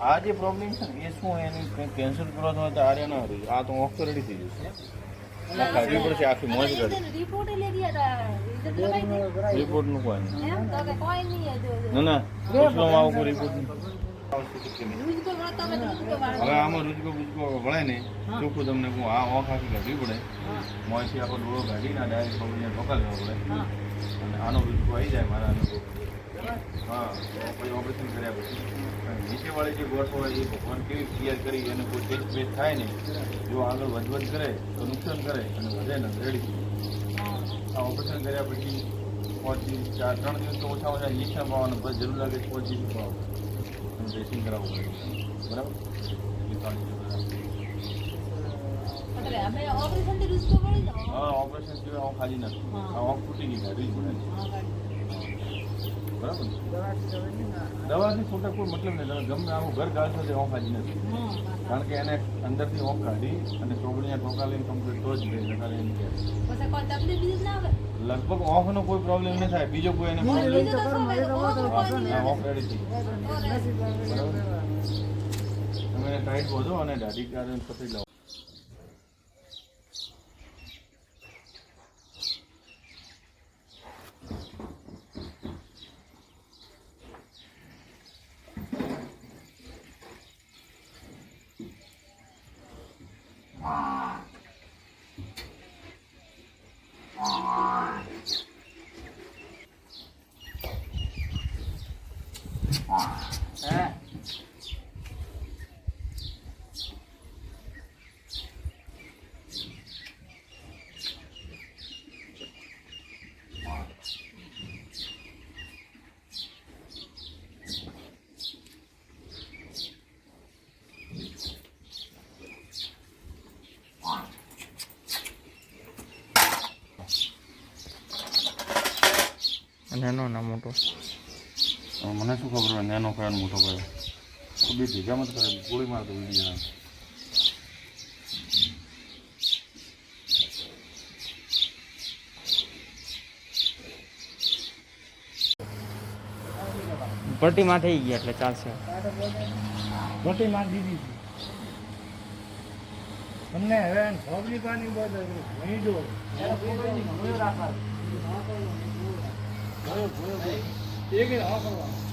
આ જે પ્રોબ્લેમ છે ને એ શું એની કેન્સલ કરવા હોય તો આર્ય ના રહી આ તો ઓફ રેડી થઈ જશે કાઢવી પડશે આખી મોજ કરી રિપોર્ટ નું કોઈ ના ના પૂછવામાં આવું કોઈ રિપોર્ટ હવે આમાં રુજકો બુજકો વળે ને ચોખ્ખું તમને કહું આ ઓફ આખી કાઢવી પડે મોંથી આખો ડોળો કાઢીને ડાયરેક્ટ પગને ઠોકા લેવો પડે અને આનો રુજકો આવી જાય મારા અનુભવ હા પછી ઓપરેશન કર્યા પછી નીચેવાળી જે ગોઠ હોય એ ભગવાન કેવી ક્લિયર કરી અને કોઈ ટેસ્ટ બેસ્ટ થાય ને જો આગળ વધવધ કરે તો નુકસાન કરે અને વધે ને રેડી આ ઓપરેશન કર્યા પછી 5 દિવસ 3 દિવસ તો ઓછા ઓછા ઇન્જેક્શન પાવાનું પછી જરૂર લાગે 5 દિવસ પાવાનું અને ડ્રેસિંગ કરાવવું પડે બરાબર હા ઓપરેશન સિવાય આવું ખાલી નથી આ આંખ ફૂટી ગઈ કાઢવી જ પડે બરાબર દવાથી છૂટા કોઈ મતલબ નહીં તમે ગમે આવું ઘર ગાળશો તે ઓંખ હાજી નથી કારણ કે એને અંદરથી ઓંખ કાઢી અને ચોગડીયા ઠોકા લઈને કમ્પ્લીટ તો જ ગઈ લગભગ ઓંખનો કોઈ પ્રોબ્લેમ નહીં થાય બીજો કોઈ એને પ્રોબ્લેમ ઓંખ રેડી થઈ બરાબર તમે ટાઈટ વધો અને દાઢી કાઢીને પતી લાવો નાનો ના મોટો મને શું ખબર હોય નાનો કયો મોટો કયો બે ભેગા મત કરે ગોળી મારતો બીજી પટ્ટીમાં થઈ ગયા એટલે ચાલશે પટ્ટી માં દીધી તમને હવે પબ્લિકાની બધું નહીં જો એક હા કરવા